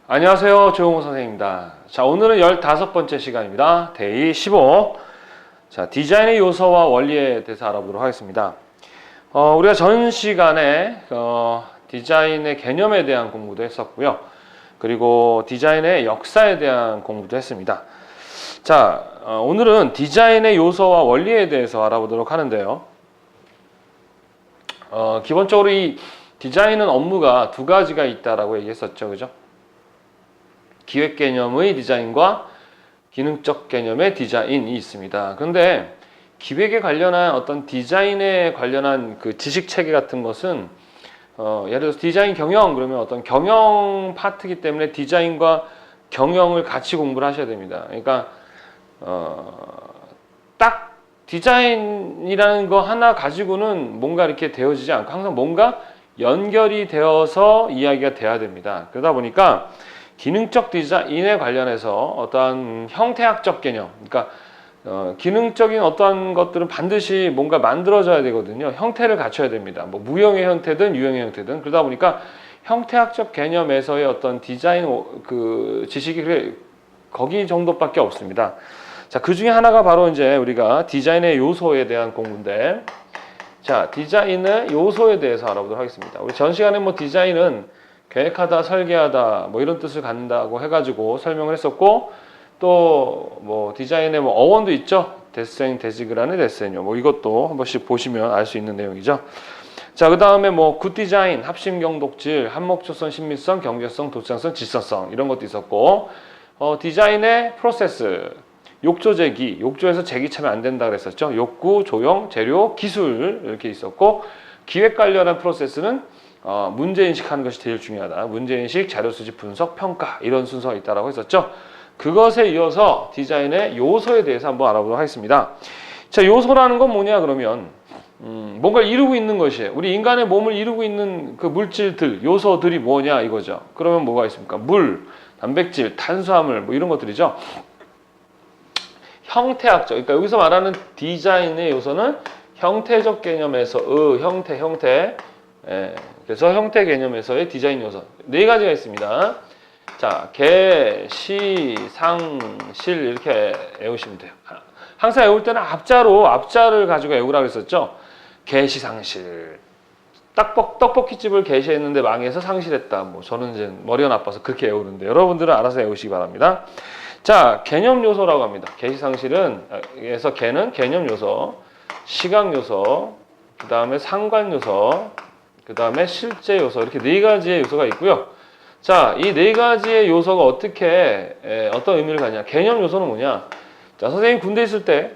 안녕하세요. 조용호 선생님입니다. 자, 오늘은 15번째 시간입니다. 데이 15. 자, 디자인의 요소와 원리에 대해서 알아보도록 하겠습니다. 우리가 전 시간에 디자인의 개념에 대한 공부도 했었고요. 그리고 디자인의 역사에 대한 공부도 했습니다. 자, 오늘은 디자인의 요소와 원리에 대해서 알아보도록 하는데요. 기본적으로 이 디자인은 업무가 두 가지가 있다라고 얘기했었죠. 그죠? 기획 개념의 디자인과 기능적 개념의 디자인이 있습니다. 그런데 기획에 관련한 어떤 디자인에 관련한 그 지식 체계 같은 것은 예를 들어서 디자인 경영 그러면 어떤 경영 파트이기 때문에 디자인과 경영을 같이 공부를 하셔야 됩니다. 그러니까 딱 디자인이라는 거 하나 가지고는 뭔가 이렇게 되어지지 않고 항상 뭔가 연결이 되어서 이야기가 돼야 됩니다. 그러다 보니까 기능적 디자인에 관련해서 어떠한 형태학적 개념, 그러니까 기능적인 어떠한 것들은 반드시 뭔가 만들어져야 되거든요. 형태를 갖춰야 됩니다. 뭐 무형의 형태든 유형의 형태든. 그러다 보니까 형태학적 개념에서의 어떤 디자인 그 지식이 거기 정도밖에 없습니다. 자, 그 중에 하나가 바로 이제 우리가 디자인의 요소에 대한 공부인데, 자, 디자인의 요소에 대해서 알아보도록 하겠습니다. 우리 전 시간에 뭐 디자인은 계획하다, 설계하다, 뭐 이런 뜻을 갖는다고 해가지고 설명을 했었고, 또 뭐 디자인의 뭐 어원도 있죠. 데센, 데지그라는 데센요. 뭐 이것도 한 번씩 보시면 알 수 있는 내용이죠. 자, 그 다음에 뭐 굿 디자인, 합심, 경독질, 한목조성, 신미성, 경제성, 도창성, 질서성 이런 것도 있었고, 디자인의 프로세스, 욕조 제기, 욕조에서 제기 차면 안 된다 그랬었죠. 욕구, 조형, 재료, 기술 이렇게 있었고, 기획 관련한 프로세스는 문제인식 하는 것이 제일 중요하다. 문제인식, 자료수집, 분석, 평가 이런 순서가 있다고 했었죠. 그것에 이어서 디자인의 요소에 대해서 한번 알아보도록 하겠습니다. 자, 요소라는 건 뭐냐 그러면 뭔가를 이루고 있는 것이에요. 우리 인간의 몸을 이루고 있는 그 물질들, 요소들이 뭐냐 이거죠. 그러면 뭐가 있습니까? 물, 단백질, 탄수화물 뭐 이런 것들이죠. 형태학적, 그러니까 여기서 말하는 디자인의 요소는 형태적 개념에서 형태 그래서 형태 개념에서의 디자인 요소 네 가지가 있습니다. 자, 개, 시, 상, 실 이렇게 외우시면 돼요. 항상 외울 때는 앞자를 가지고 외우라고 했었죠. 개, 시, 상, 실. 떡볶이집을 개시했는데 망해서 상실했다. 뭐 저는 이제 머리가 나빠서 그렇게 외우는데 여러분들은 알아서 외우시기 바랍니다. 자, 개념 요소라고 합니다. 개시상실은 에서 개는 개념 요소, 시각 요소, 그 다음에 상관 요소, 그 다음에 실제 요소 이렇게 네 가지의 요소가 있고요. 자, 이 네 가지의 요소가 어떻게 어떤 의미를 갖냐? 개념 요소는 뭐냐? 자, 선생님 군대 있을 때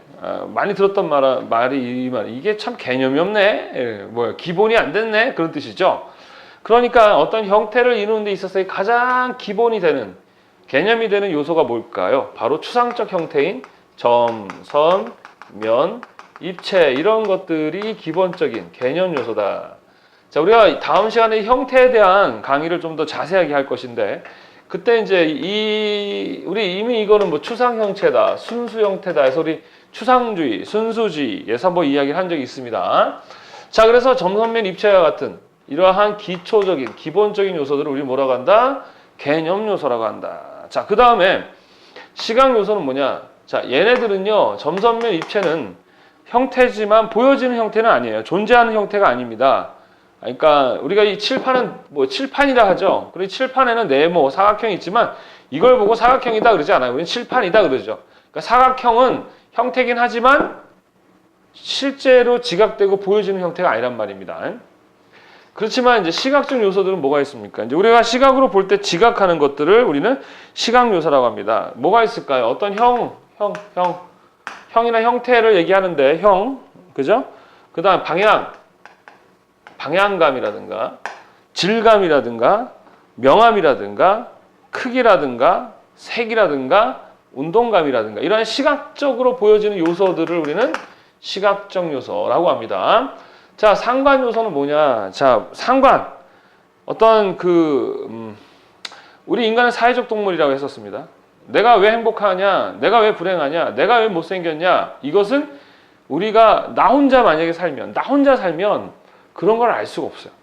많이 들었던 말이 이 말. 이게 참 개념이 없네. 뭐야? 기본이 안 됐네. 그런 뜻이죠. 그러니까 어떤 형태를 이루는 데 있어서 가장 기본이 되는 개념이 되는 요소가 뭘까요? 바로 추상적 형태인 점, 선, 면, 입체 이런 것들이 기본적인 개념 요소다. 자, 우리가 다음 시간에 형태에 대한 강의를 좀 더 자세하게 할 것인데, 그때 이제 우리 이미 이거는 뭐 추상 형태다, 순수 형태다 해서 우리 추상주의, 순수주의에서 한번 이야기를 한 적이 있습니다. 자, 그래서 점선면 입체와 같은 이러한 기초적인, 기본적인 요소들을 우리 뭐라고 한다? 개념 요소라고 한다. 자, 그 다음에 시각 요소는 뭐냐? 자, 얘네들은요, 점선면 입체는 형태지만 보여지는 형태는 아니에요. 존재하는 형태가 아닙니다. 그러니까 우리가 이 칠판은 뭐 칠판이라 하죠. 그리고 칠판에는 네모, 사각형이 있지만 이걸 보고 사각형이다 그러지 않아요. 우리는 칠판이다 그러죠. 그러니까 사각형은 형태긴 하지만 실제로 지각되고 보여지는 형태가 아니란 말입니다. 그렇지만 이제 시각적 요소들은 뭐가 있습니까? 이제 우리가 시각으로 볼 때 지각하는 것들을 우리는 시각 요소라고 합니다. 뭐가 있을까요? 어떤 형이나 형태를 얘기하는데 그죠? 그다음 방향감이라든가 질감이라든가 명암이라든가 크기라든가 색이라든가 운동감이라든가 이러한 시각적으로 보여지는 요소들을 우리는 시각적 요소라고 합니다. 자, 상관 요소는 뭐냐? 자, 상관. 어떤 우리 인간은 사회적 동물이라고 했었습니다. 내가 왜 행복하냐? 내가 왜 불행하냐? 내가 왜 못생겼냐? 이것은 우리가 나 혼자 살면 그런 걸 알 수가 없어요.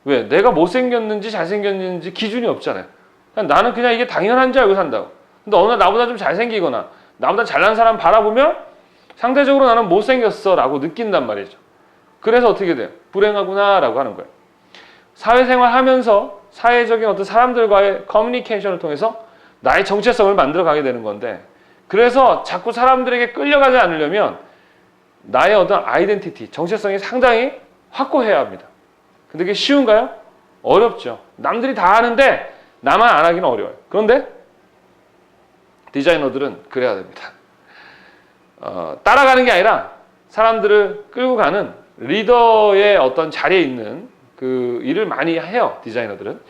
왜? 내가 못생겼는지 잘생겼는지 기준이 없잖아요. 나는 그냥 이게 당연한 줄 알고 산다고. 근데 어느 날 나보다 좀 잘생기거나 나보다 잘난 사람 바라보면 상대적으로 나는 못생겼어 라고 느낀단 말이죠. 그래서 어떻게 돼요? 불행하구나 라고 하는 거예요. 사회생활 하면서 사회적인 어떤 사람들과의 커뮤니케이션을 통해서 나의 정체성을 만들어 가게 되는 건데, 그래서 자꾸 사람들에게 끌려가지 않으려면 나의 어떤 아이덴티티, 정체성이 상당히 확고해야 합니다. 근데 그게 쉬운가요? 어렵죠. 남들이 다 하는데 나만 안 하기는 어려워요. 그런데 디자이너들은 그래야 됩니다. 따라가는 게 아니라 사람들을 끌고 가는 리더의 어떤 자리에 있는 그 일을 많이 해요. 디자이너들은.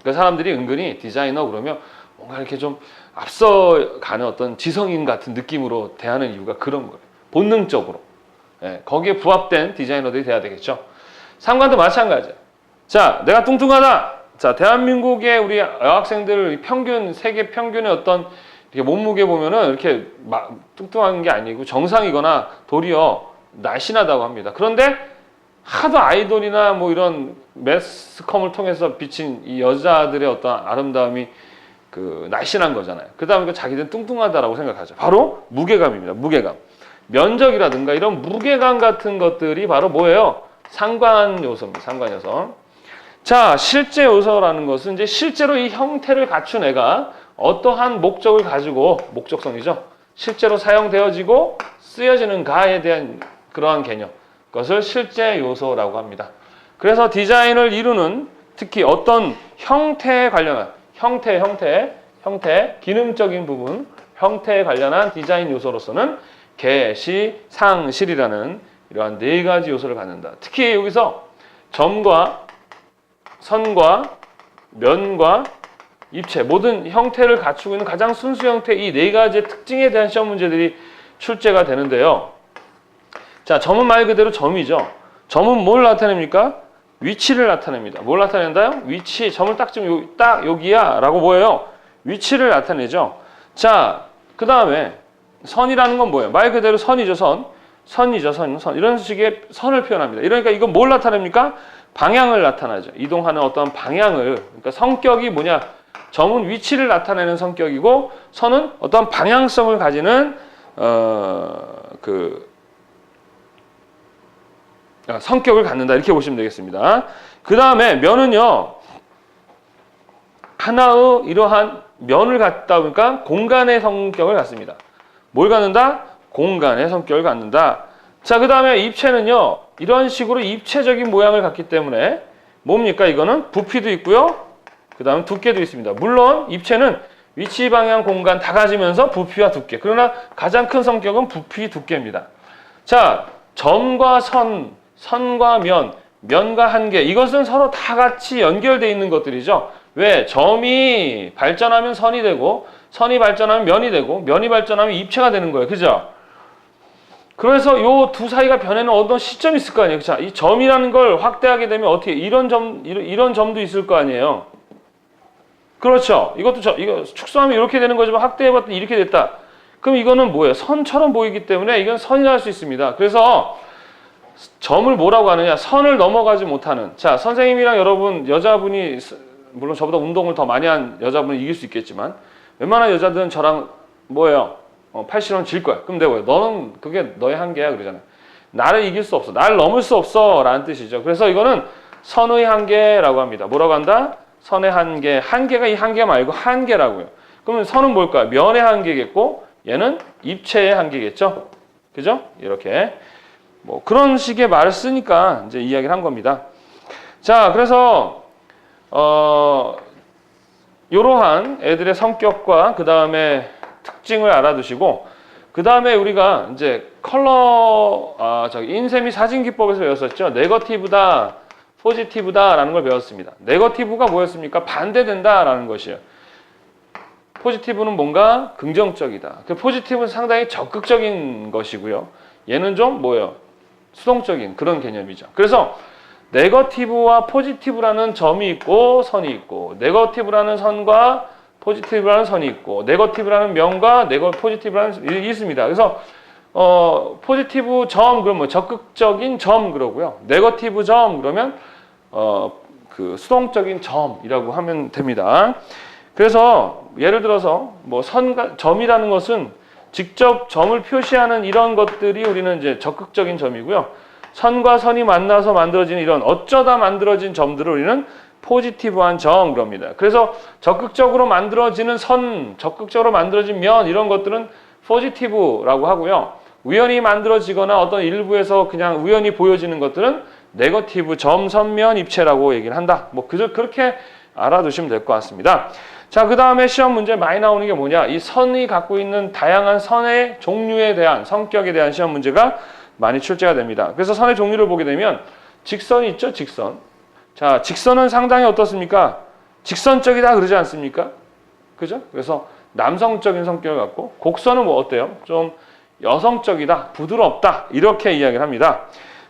그 사람들이 은근히 디자이너 그러면 뭔가 이렇게 좀 앞서가는 어떤 지성인 같은 느낌으로 대하는 이유가 그런 거예요. 본능적으로. 예, 거기에 부합된 디자이너들이 돼야 되겠죠. 상관도 마찬가지야. 자, 내가 뚱뚱하다. 자, 대한민국의 우리 여학생들 평균, 세계 평균의 어떤 이렇게 몸무게 보면은 이렇게 막 뚱뚱한 게 아니고 정상이거나 도리어 날씬하다고 합니다. 그런데 하도 아이돌이나 뭐 이런 매스컴을 통해서 비친 이 여자들의 어떤 아름다움이 그 날씬한 거잖아요. 그러다 보니까 자기들은 뚱뚱하다라고 생각하죠. 바로 무게감입니다. 무게감. 면적이라든가 이런 무게감 같은 것들이 바로 뭐예요? 상관 요소입니다. 상관 요소. 자, 실제 요소라는 것은 이제 실제로 이 형태를 갖춘 애가 어떠한 목적을 가지고, 목적성이죠. 실제로 사용되어지고 쓰여지는가에 대한 그러한 개념. 그것을 실제 요소라고 합니다. 그래서 디자인을 이루는 특히 어떤 형태에 관련한 형태, 기능적인 부분, 형태에 관련한 디자인 요소로서는 개, 시, 상, 실이라는 이러한 네 가지 요소를 갖는다. 특히 여기서 점과 선과 면과 입체, 모든 형태를 갖추고 있는 가장 순수 형태 이 네 가지의 특징에 대한 시험 문제들이 출제가 되는데요. 자, 점은 말 그대로 점이죠. 점은 뭘 나타냅니까? 위치를 나타냅니다. 뭘 나타낸다요? 위치. 점을 딱 지금 딱 여기야 라고 뭐예요? 위치를 나타내죠. 자, 그 다음에 선이라는 건 뭐예요? 말 그대로 선이죠. 선이죠. 선. 이런 식의 선을 표현합니다. 이러니까 이건 뭘 나타냅니까? 방향을 나타나죠. 이동하는 어떤 방향을. 그러니까 성격이 뭐냐? 점은 위치를 나타내는 성격이고 선은 어떤 방향성을 가지는 성격을 갖는다. 이렇게 보시면 되겠습니다. 그 다음에 면은요. 하나의 이러한 면을 갖다 보니까 공간의 성격을 갖습니다. 뭘 갖는다? 공간의 성격을 갖는다. 자, 그 다음에 입체는요. 이런 식으로 입체적인 모양을 갖기 때문에 뭡니까? 이거는 부피도 있고요. 그 다음에 두께도 있습니다. 물론 입체는 위치, 방향, 공간 다 가지면서 부피와 두께. 그러나 가장 큰 성격은 부피, 두께입니다. 자, 점과 선, 선과 면, 면과 한계. 이것은 서로 다 같이 연결되어 있는 것들이죠. 왜? 점이 발전하면 선이 되고 선이 발전하면 면이 되고 면이 발전하면 입체가 되는 거예요. 그죠? 그래서 요 두 사이가 변하는 어떤 시점이 있을 거 아니에요. 자, 이 점이라는 걸 확대하게 되면 어떻게 이런 점도 있을 거 아니에요. 그렇죠. 이거 축소하면 이렇게 되는 거지만 확대해봤더니 이렇게 됐다. 그럼 이거는 뭐예요? 선처럼 보이기 때문에 이건 선이라 할 수 있습니다. 그래서 점을 뭐라고 하느냐? 선을 넘어가지 못하는. 자, 선생님이랑 여러분, 여자분이 물론 저보다 운동을 더 많이 한 여자분은 이길 수 있겠지만 웬만한 여자들은 저랑 뭐예요? 80원 질 거야. 그럼 내가 너는 그게 너의 한계야 그러잖아요. 나를 이길 수 없어. 나를 넘을 수 없어 라는 뜻이죠. 그래서 이거는 선의 한계라고 합니다. 뭐라고 한다? 선의 한계. 한계가 이 한계 말고 한계라고요. 그러면 선은 뭘까요? 면의 한계겠고 얘는 입체의 한계겠죠. 그죠? 이렇게 뭐 그런 식의 말을 쓰니까 이제 이야기를 한 겁니다. 자, 그래서 이러한 애들의 성격과 그 다음에 특징을 알아두시고 그 다음에 우리가 이제 인쇄 및 사진 기법에서 배웠었죠. 네거티브다, 포지티브다라는 걸 배웠습니다. 네거티브가 뭐였습니까? 반대된다라는 것이에요. 포지티브는 뭔가 긍정적이다. 그 포지티브는 상당히 적극적인 것이고요. 얘는 좀 뭐예요? 수동적인 그런 개념이죠. 그래서 네거티브와 포지티브라는 점이 있고 선이 있고 네거티브라는 선과 포지티브라는 선이 있고 네거티브라는 면과 포지티브라는 일이 있습니다. 그래서 포지티브 점 그러면 적극적인 점 그러고요. 네거티브 점 그러면 그 수동적인 점이라고 하면 됩니다. 그래서 예를 들어서 뭐 선과 점이라는 것은 직접 점을 표시하는 이런 것들이 우리는 이제 적극적인 점이고요. 선과 선이 만나서 만들어지는 이런 어쩌다 만들어진 점들을 우리는 포지티브한 점 그럽니다. 그래서 적극적으로 만들어지는 선, 적극적으로 만들어진 면 이런 것들은 포지티브라고 하고요. 우연히 만들어지거나 어떤 일부에서 그냥 우연히 보여지는 것들은 네거티브, 점, 선, 면, 입체라고 얘기를 한다. 뭐 그저 그렇게 알아두시면 될 것 같습니다. 자, 그 다음에 시험 문제 많이 나오는 게 뭐냐? 이 선이 갖고 있는 다양한 선의 종류에 대한, 성격에 대한 시험 문제가 많이 출제가 됩니다. 그래서 선의 종류를 보게 되면 직선이 있죠, 직선. 자, 직선은 상당히 어떻습니까? 직선적이다 그러지 않습니까? 그죠? 그래서 남성적인 성격을 갖고, 곡선은 뭐 어때요? 좀 여성적이다, 부드럽다 이렇게 이야기를 합니다.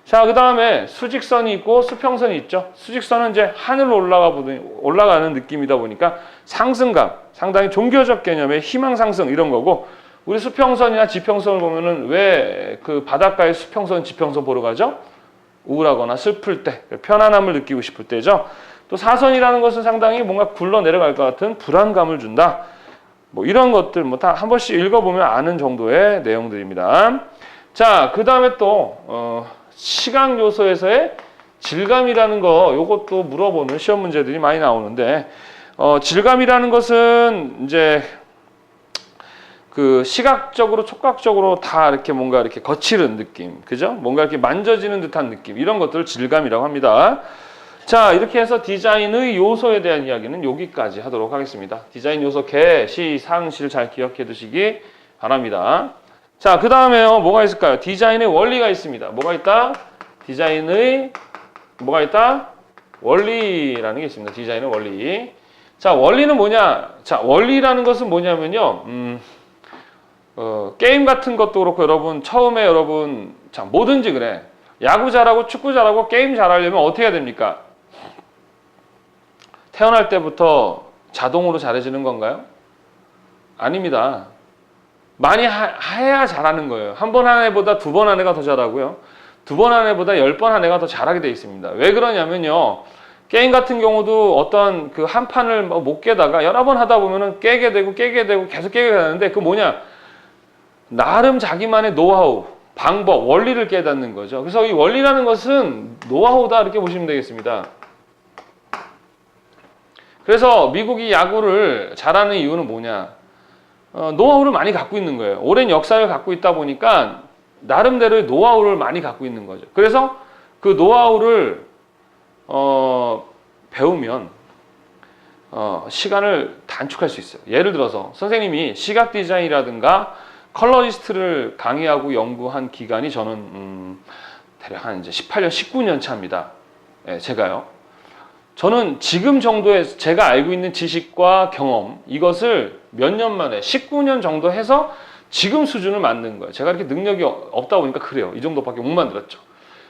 자, 그 다음에 수직선이 있고 수평선이 있죠. 수직선은 이제 하늘로 올라가는 느낌이다 보니까 상승감, 상당히 종교적 개념의 희망 상승 이런 거고, 우리 수평선이나 지평선을 보면은 왜 그 바닷가에 수평선, 지평선 보러 가죠? 우울하거나 슬플 때, 편안함을 느끼고 싶을 때죠. 또 사선이라는 것은 상당히 뭔가 굴러 내려갈 것 같은 불안감을 준다. 뭐 이런 것들 뭐 다 한 번씩 읽어보면 아는 정도의 내용들입니다. 자, 그 다음에 또 시각 요소에서의 질감이라는 거, 요것도 물어보는 시험 문제들이 많이 나오는데, 질감이라는 것은 이제 그 시각적으로, 촉각적으로 다 이렇게 뭔가 이렇게 거칠은 느낌, 그죠? 뭔가 이렇게 만져지는 듯한 느낌, 이런 것들을 질감이라고 합니다. 자, 이렇게 해서 디자인의 요소에 대한 이야기는 여기까지 하도록 하겠습니다. 디자인 요소 개, 시, 상, 실 잘 기억해 두시기 바랍니다. 자, 그 다음에요, 뭐가 있을까요? 디자인의 원리가 있습니다. 뭐가 있다? 디자인의, 뭐가 있다? 원리라는 게 있습니다. 디자인의 원리. 자, 원리는 뭐냐? 자, 원리라는 것은 뭐냐면요, 게임 같은 것도 그렇고, 여러분, 처음에 여러분, 자, 뭐든지 그래. 야구 잘하고 축구 잘하고 게임 잘하려면 어떻게 해야 됩니까? 태어날 때부터 자동으로 잘해지는 건가요? 아닙니다. 많이 해야 잘하는 거예요. 한 번 한 애보다 두 번 한 애가 더 잘하고요. 두 번 한 애보다 10번 한 애가 더 잘하게 돼 있습니다. 왜 그러냐면요. 게임 같은 경우도 어떤 그 한 판을 못 깨다가 여러 번 하다 보면은 깨게 되고 계속 깨게 되는데, 그 뭐냐? 나름 자기만의 노하우, 방법, 원리를 깨닫는 거죠. 그래서 이 원리라는 것은 노하우다 이렇게 보시면 되겠습니다. 그래서 미국이 야구를 잘하는 이유는 뭐냐? 노하우를 많이 갖고 있는 거예요. 오랜 역사를 갖고 있다 보니까 나름대로의 노하우를 많이 갖고 있는 거죠. 그래서 그 노하우를 배우면 시간을 단축할 수 있어요. 예를 들어서 선생님이 시각 디자인이라든가 컬러리스트를 강의하고 연구한 기간이 저는 대략 한 이제 18년, 19년 차입니다. 예, 제가요. 저는 지금 정도의 제가 알고 있는 지식과 경험, 이것을 몇 년 만에 19년 정도 해서 지금 수준을 만든 거예요. 제가 이렇게 능력이 없다 보니까 그래요. 이 정도밖에 못 만들었죠.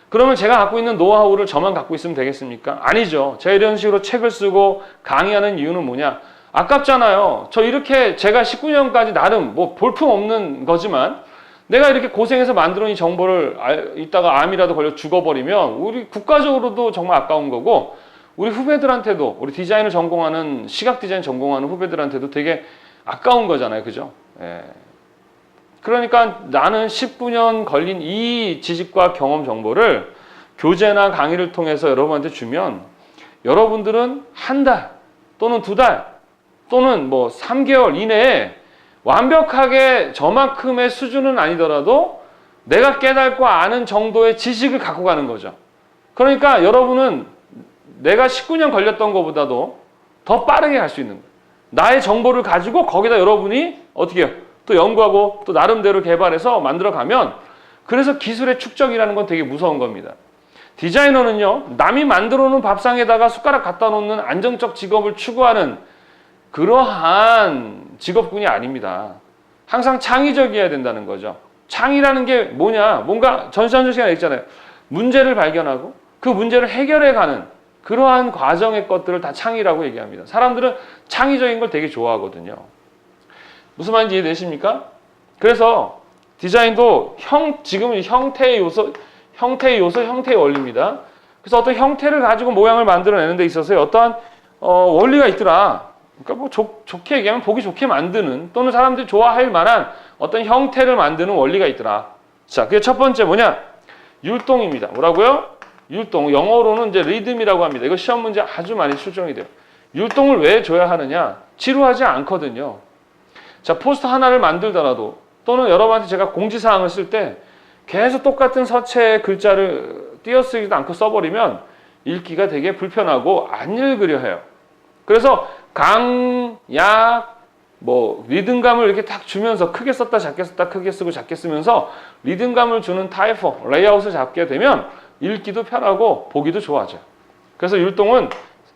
그러면 제가 갖고 있는 노하우를 저만 갖고 있으면 되겠습니까? 아니죠. 제가 이런 식으로 책을 쓰고 강의하는 이유는 뭐냐? 아깝잖아요. 저 이렇게 제가 19년까지 나름 뭐 볼품없는 거지만 내가 이렇게 고생해서 만들어낸 이 정보를 이따가 암이라도 걸려 죽어버리면 우리 국가적으로도 정말 아까운 거고, 우리 후배들한테도, 우리 디자인을 전공하는, 시각 디자인 전공하는 후배들한테도 되게 아까운 거잖아요. 그죠? 예. 그러니까 나는 19년 걸린 이 지식과 경험 정보를 교재나 강의를 통해서 여러분한테 주면 여러분들은 한 달 또는 두 달 또는 뭐 3개월 이내에 완벽하게 저만큼의 수준은 아니더라도 내가 깨닫고 아는 정도의 지식을 갖고 가는 거죠. 그러니까 여러분은 내가 19년 걸렸던 것보다도 더 빠르게 갈 수 있는 거예요. 나의 정보를 가지고 거기다 여러분이 어떻게 해요? 또 연구하고 또 나름대로 개발해서 만들어가면, 그래서 기술의 축적이라는 건 되게 무서운 겁니다. 디자이너는요, 남이 만들어 놓은 밥상에다가 숟가락 갖다 놓는 안정적 직업을 추구하는 그러한 직업군이 아닙니다. 항상 창의적이어야 된다는 거죠. 창의라는 게 뭐냐? 뭔가 전시한주 시간에 있잖아요. 문제를 발견하고 그 문제를 해결해가는 그러한 과정의 것들을 다 창의라고 얘기합니다. 사람들은 창의적인 걸 되게 좋아하거든요. 무슨 말인지 이해되십니까? 그래서 디자인도 지금은 형태의 요소, 형태의 원리입니다. 그래서 어떤 형태를 가지고 모양을 만들어내는 데 있어서 어떠한 원리가 있더라. 그러니까 뭐 좋게 얘기하면 보기 좋게 만드는 또는 사람들이 좋아할 만한 어떤 형태를 만드는 원리가 있더라. 자, 그게 첫 번째 뭐냐? 율동입니다. 뭐라고요? 율동. 영어로는 이제 리듬이라고 합니다. 이거 시험 문제 아주 많이 출정이 돼요. 율동을 왜 줘야 하느냐? 지루하지 않거든요. 자, 포스터 하나를 만들더라도 또는 여러분한테 제가 공지사항을 쓸 때 계속 똑같은 서체의 글자를 띄어쓰기도 않고 써버리면 읽기가 되게 불편하고 안 읽으려 해요. 그래서 강, 약, 뭐 리듬감을 이렇게 딱 주면서 크게 썼다 작게 썼다 크게 쓰고 작게 쓰면서 리듬감을 주는 타이포, 레이아웃을 잡게 되면 읽기도 편하고 보기도 좋아져요. 그래서 율동은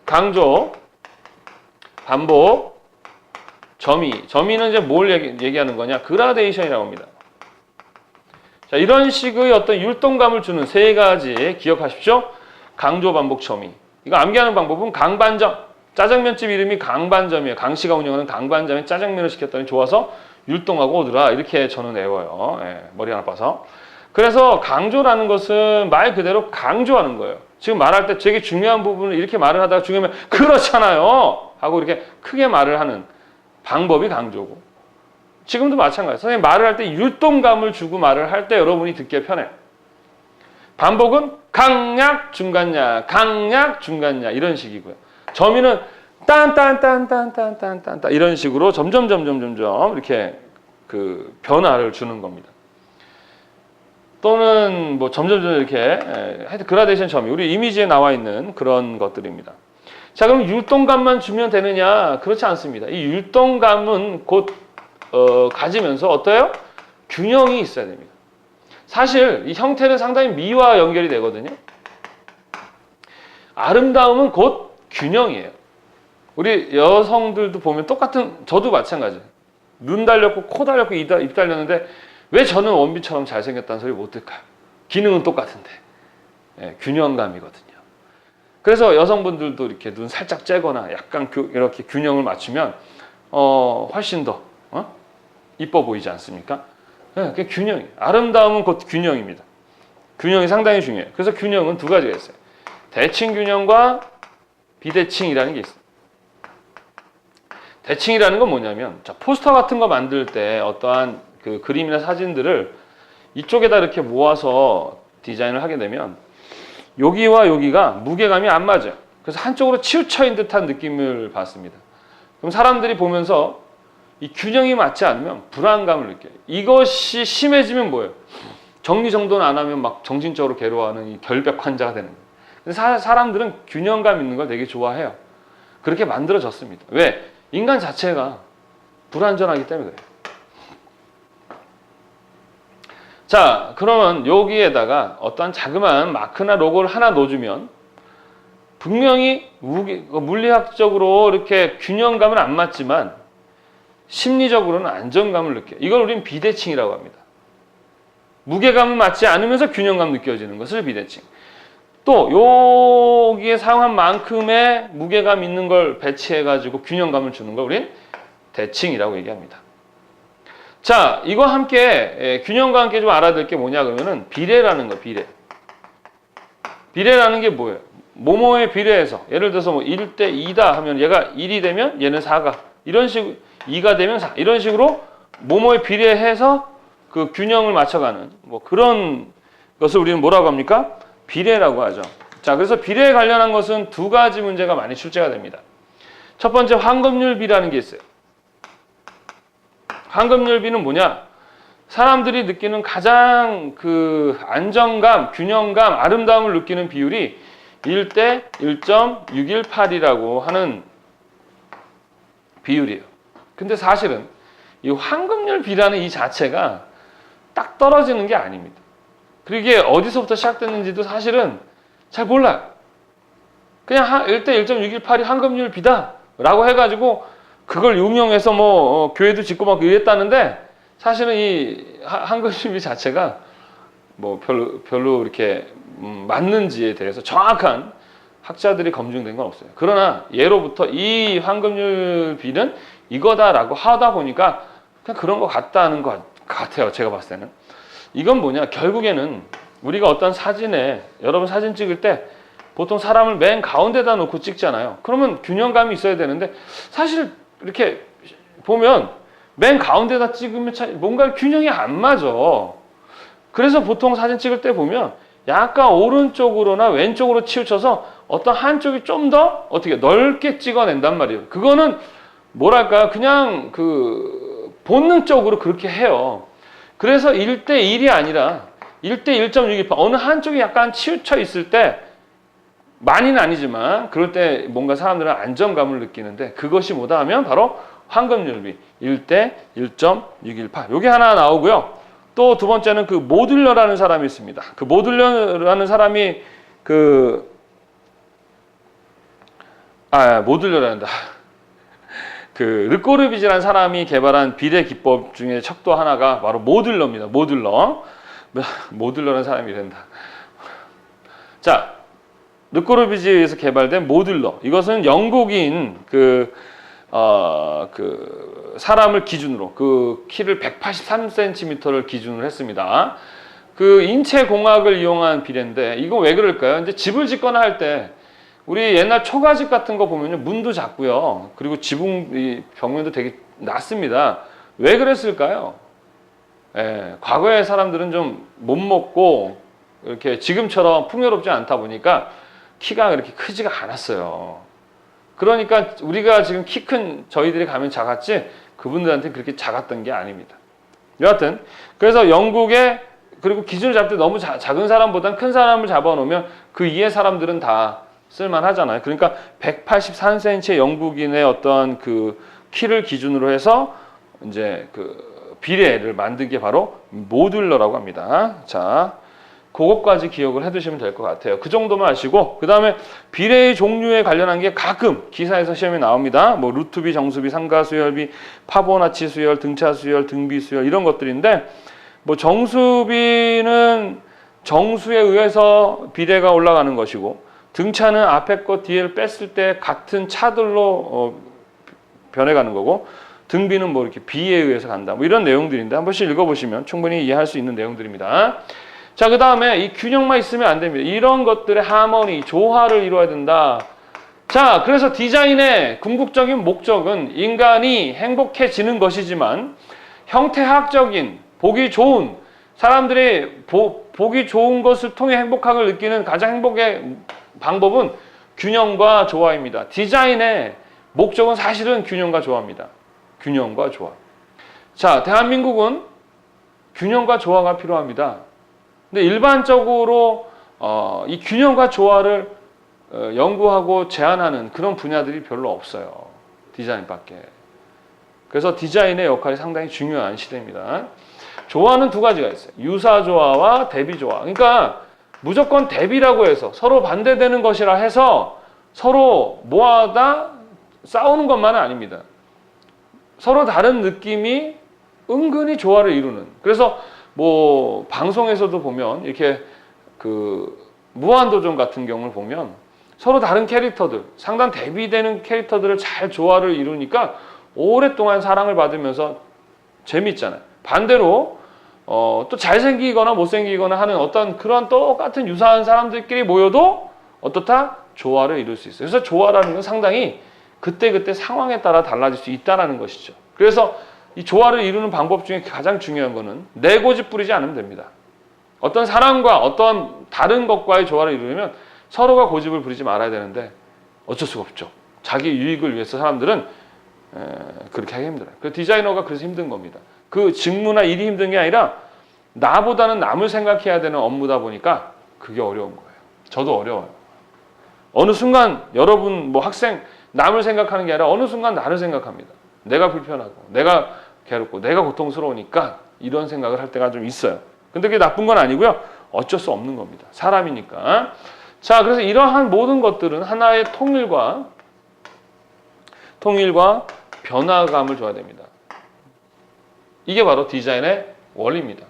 강조, 반복, 점의는 이제 뭘 얘기하는 거냐? 그라데이션이라고 합니다. 자, 이런 식의 어떤 율동감을 주는 세 가지 기억하십시오. 강조, 반복, 점의. 이거 암기하는 방법은 강반점. 짜장면집 이름이 강반점이에요. 강씨가 운영하는 강반점에 짜장면을 시켰더니 좋아서 율동하고 오더라. 이렇게 저는 외워요. 예, 머리 하나 빠서. 그래서 강조라는 것은 말 그대로 강조하는 거예요. 지금 말할 때 되게 중요한 부분을 이렇게 말을 하다가 중요하면 그렇잖아요 하고 이렇게 크게 말을 하는 방법이 강조고, 지금도 마찬가지예요. 선생님 말을 할 때 율동감을 주고 말을 할 때 여러분이 듣기에 편해요. 반복은 강약, 중간약, 강약, 중간약 이런 식이고요. 점의는 딴딴딴딴딴딴딴 이런 식으로 점점 이렇게 그 변화를 주는 겁니다. 또는 뭐 점점 이렇게 하여튼 그라데이션 점의, 우리 이미지에 나와 있는 그런 것들입니다. 자, 그럼 율동감만 주면 되느냐? 그렇지 않습니다. 이 율동감은 곧 가지면서 어때요? 균형이 있어야 됩니다. 사실 이 형태는 상당히 미와 연결이 되거든요. 아름다움은 곧 균형이에요. 우리 여성들도 보면 똑같은, 저도 마찬가지예요. 눈 달렸고 코 달렸고 입 달렸는데 왜 저는 원빈처럼 잘생겼다는 소리 못 들까요? 기능은 똑같은데. 예, 균형감이거든요. 그래서 여성분들도 이렇게 눈 살짝 째거나 약간 이렇게 균형을 맞추면 훨씬 더 이뻐 보이지 않습니까? 예, 그게 균형이에요. 아름다움은 곧 균형입니다. 균형이 상당히 중요해요. 그래서 균형은 두 가지가 있어요. 대칭 균형과 비대칭이라는 게 있어요. 대칭이라는 건 뭐냐면, 자, 포스터 같은 거 만들 때 어떠한 그 그림이나 사진들을 이쪽에다 이렇게 모아서 디자인을 하게 되면 여기와 여기가 무게감이 안 맞아요. 그래서 한쪽으로 치우쳐인 듯한 느낌을 받습니다. 그럼 사람들이 보면서 이 균형이 맞지 않으면 불안감을 느껴요. 이것이 심해지면 뭐예요? 정리정돈 안 하면 막 정신적으로 괴로워하는 이 결벽 환자가 되는 거예요. 근데 사람들은 균형감 있는 걸 되게 좋아해요. 그렇게 만들어졌습니다. 왜? 인간 자체가 불완전하기 때문에 그래요. 자, 그러면 여기에다가 어떠한 자그마한 마크나 로고를 하나 넣어주면 분명히 물리학적으로 이렇게 균형감은 안 맞지만 심리적으로는 안정감을 느껴요. 이걸 우리는 비대칭이라고 합니다. 무게감은 맞지 않으면서 균형감 느껴지는 것을 비대칭. 또 여기에 사용한 만큼의 무게감 있는 걸 배치해가지고 균형감을 주는 걸 우린 대칭이라고 얘기합니다. 자, 이거 함께 균형과 함께 좀 알아둘 게 뭐냐 그러면은 비례라는 거, 비례. 비례라는 게 뭐예요? 뭐뭐에 비례해서 예를 들어서 뭐 1대 2다 하면 얘가 1이 되면 얘는 4가 이런 식으로 2가 되면 4 이런 식으로 뭐뭐에 비례해서 그 균형을 맞춰가는 뭐 그런 것을 우리는 뭐라고 합니까? 비례라고 하죠. 자, 그래서 비례에 관련한 것은 두 가지 문제가 많이 출제가 됩니다. 첫 번째 황금률비라는 게 있어요. 황금률비는 뭐냐? 사람들이 느끼는 가장 그 안정감, 균형감, 아름다움을 느끼는 비율이 1대 1.618이라고 하는 비율이에요. 근데 사실은 이 황금률비라는 이 자체가 딱 떨어지는 게 아닙니다. 그리고 이게 어디서부터 시작됐는지도 사실은 잘 몰라요. 그냥 1대 1.618이 황금률비다 라고 해가지고 그걸 유명해서 뭐 교회도 짓고 막 이랬다는데 사실은 이 황금률비 자체가 뭐 별로 이렇게 맞는지에 대해서 정확한 학자들이 검증된 건 없어요. 그러나 예로부터 이 황금률비는 이거다라고 하다 보니까 그냥 그런 것 같다는 것 같아요. 제가 봤을 때는. 이건 뭐냐? 결국에는 우리가 어떤 사진에 여러분 사진 찍을 때 보통 사람을 맨 가운데다 놓고 찍잖아요. 그러면 균형감이 있어야 되는데 사실 이렇게 보면 맨 가운데다 찍으면 뭔가 균형이 안 맞아. 그래서 보통 사진 찍을 때 보면 약간 오른쪽으로나 왼쪽으로 치우쳐서 어떤 한쪽이 좀 더 어떻게 넓게 찍어낸단 말이에요. 그거는 뭐랄까 그냥 그 본능적으로 그렇게 해요. 그래서 1대1이 아니라 1대 1.628 어느 한쪽이 약간 치우쳐 있을 때 많이는 아니지만 그럴 때 뭔가 사람들은 안정감을 느끼는데 그것이 뭐다 하면 바로 황금률비 1대 1.618 요게 하나 나오고요. 또 두 번째는 그 모듈러라는 사람이 있습니다. 그 모듈러라는 사람이 모듈러란다. 그 르꼬르비지라는 사람이 개발한 비례 기법 중에 척도 하나가 바로 모듈러입니다. 모듈러라는 사람이 된다. 자, 르꼬르비지에 의해서 개발된 모듈러. 이것은 영국인 사람을 기준으로 그 키를 183cm를 기준으로 했습니다. 그 인체 공학을 이용한 비례인데 이거 왜 그럴까요? 이제 집을 짓거나 할 때 우리 옛날 초가집 같은 거 보면요 문도 작고요. 그리고 지붕 벽면도 되게 낮습니다. 왜 그랬을까요? 과거의 사람들은 좀 못 먹고 이렇게 지금처럼 풍요롭지 않다 보니까 키가 그렇게 크지가 않았어요. 그러니까 우리가 지금 키 큰 저희들이 가면 작았지 그분들한테 그렇게 작았던 게 아닙니다. 여하튼 그래서 영국에 그리고 기준을 잡을 때 너무 작은 사람보다는 큰 사람을 잡아놓으면 그 이해 사람들은 다 쓸만하잖아요. 그러니까 183cm의 영국인의 어떤 그 키를 기준으로 해서 이제 그 비례를 만든 게 바로 모듈러라고 합니다. 자, 그것까지 기억을 해두시면 될 것 같아요. 그 정도만 아시고 그 다음에 비례의 종류에 관련한 게 가끔 기사에서 시험에 나옵니다. 뭐 루트비, 정수비, 상가수열비, 파보나치 수열, 등차 수열, 등비 수열 이런 것들인데 뭐 정수비는 정수에 의해서 비례가 올라가는 것이고 등차는 앞에 거 뒤를 뺐을 때 같은 차들로 변해가는 거고 등비는 뭐 이렇게 비에 의해서 간다. 뭐 이런 내용들인데 한 번씩 읽어보시면 충분히 이해할 수 있는 내용들입니다. 자, 그 다음에 이 균형만 있으면 안 됩니다. 이런 것들의 하모니, 조화를 이루어야 된다. 자, 그래서 디자인의 궁극적인 목적은 인간이 행복해지는 것이지만 형태학적인, 보기 좋은, 사람들이 보기 좋은 것을 통해 행복함을 느끼는 가장 행복의 방법은 균형과 조화입니다. 디자인의 목적은 사실은 균형과 조화입니다. 균형과 조화. 자, 대한민국은 균형과 조화가 필요합니다. 근데 일반적으로 이 균형과 조화를 연구하고 제안하는 그런 분야들이 별로 없어요. 디자인밖에. 그래서 디자인의 역할이 상당히 중요한 시대입니다. 조화는 두 가지가 있어요. 유사조화와 대비조화. 그러니까 무조건 대비라고 해서 서로 반대되는 것이라 해서 서로 모아다 싸우는 것만은 아닙니다. 서로 다른 느낌이 은근히 조화를 이루는. 그래서 뭐 방송에서도 보면 이렇게 그 무한도전 같은 경우를 보면 서로 다른 캐릭터들, 상당 대비되는 캐릭터들을 잘 조화를 이루니까 오랫동안 사랑을 받으면서 재밌잖아요. 반대로 또 잘생기거나 못생기거나 하는 어떤 그런 똑같은 유사한 사람들끼리 모여도 어떻다? 조화를 이룰 수 있어요. 그래서 조화라는 건 상당히 그때그때 상황에 따라 달라질 수 있다는 것이죠. 그래서 이 조화를 이루는 방법 중에 가장 중요한 거는 내 고집 부리지 않으면 됩니다. 어떤 사람과 어떤 다른 것과의 조화를 이루려면 서로가 고집을 부리지 말아야 되는데 어쩔 수가 없죠. 자기 유익을 위해서 사람들은 그렇게 하기 힘들어요. 그 디자이너가 그래서 힘든 겁니다. 그 직무나 일이 힘든 게 아니라 나보다는 남을 생각해야 되는 업무다 보니까 그게 어려운 거예요. 저도 어려워요. 어느 순간 여러분 뭐 학생 남을 생각하는 게 아니라 어느 순간 나를 생각합니다. 내가 불편하고 내가 괴롭고 내가 고통스러우니까 이런 생각을 할 때가 좀 있어요. 근데 그게 나쁜 건 아니고요. 어쩔 수 없는 겁니다. 사람이니까. 자, 그래서 이러한 모든 것들은 하나의 통일과 변화감을 줘야 됩니다. 이게 바로 디자인의 원리입니다.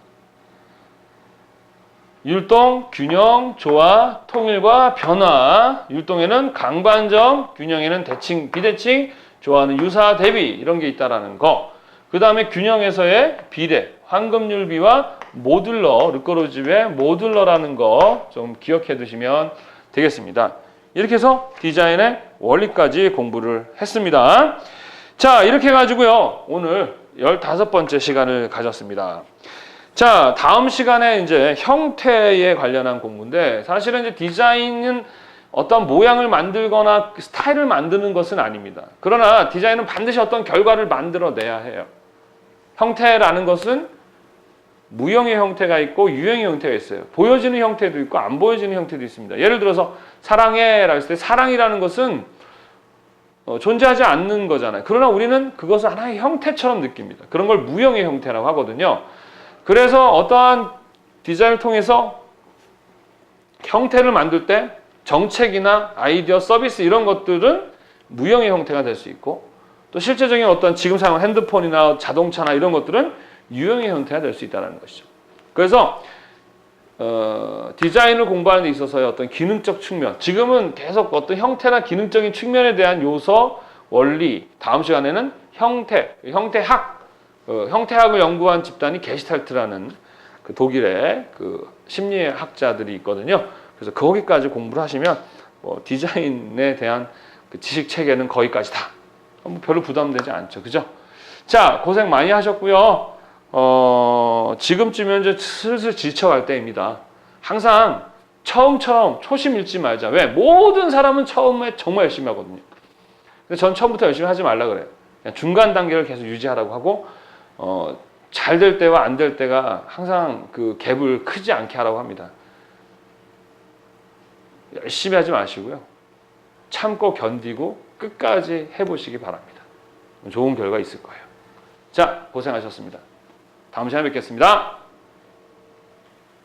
율동, 균형, 조화, 통일과 변화. 율동에는 강반점, 균형에는 대칭, 비대칭, 조화는 유사, 대비 이런 게 있다라는 거. 그 다음에 균형에서의 비례, 황금률비와 모듈러, 르꼬르비지의 모듈러라는 거 좀 기억해 두시면 되겠습니다. 이렇게 해서 디자인의 원리까지 공부를 했습니다. 자, 이렇게 해가지고요. 오늘 15번째 시간을 가졌습니다. 자, 다음 시간에 이제 형태에 관련한 공부인데, 사실은 이제 디자인은 어떤 모양을 만들거나 스타일을 만드는 것은 아닙니다. 그러나 디자인은 반드시 어떤 결과를 만들어내야 해요. 형태라는 것은 무형의 형태가 있고 유형의 형태가 있어요. 보여지는 형태도 있고 안 보여지는 형태도 있습니다. 예를 들어서 사랑해라고 했을 때 사랑이라는 것은 존재하지 않는 거잖아요. 그러나 우리는 그것을 하나의 형태처럼 느낍니다. 그런 걸 무형의 형태라고 하거든요. 그래서 어떠한 디자인을 통해서 형태를 만들 때 정책이나 아이디어, 서비스 이런 것들은 무형의 형태가 될 수 있고, 또 실제적인 어떤 지금 사용하는 핸드폰이나 자동차나 이런 것들은 유형의 형태가 될 수 있다는 것이죠. 그래서 디자인을 공부하는 데 있어서의 어떤 기능적 측면, 지금은 계속 어떤 형태나 기능적인 측면에 대한 요소, 원리, 다음 시간에는 형태, 형태학, 형태학을 연구한 집단이 게시탈트라는 그 독일의 그 심리학자들이 있거든요. 그래서 거기까지 공부를 하시면 디자인에 대한 그 지식 체계는 거기까지다. 별로 부담되지 않죠, 그죠? 자, 고생 많이 하셨고요. 지금쯤이면 이제 슬슬 지쳐갈 때입니다. 항상 처음처럼 초심 잃지 말자. 왜? 모든 사람은 처음에 정말 열심히 하거든요. 근데 전 처음부터 열심히 하지 말라 그래요. 그냥 중간 단계를 계속 유지하라고 하고, 잘 될 때와 안 될 때가 항상 그 갭을 크지 않게 하라고 합니다. 열심히 하지 마시고요. 참고 견디고 끝까지 해보시기 바랍니다. 좋은 결과 있을 거예요. 자, 고생하셨습니다. 다음 시간에 뵙겠습니다.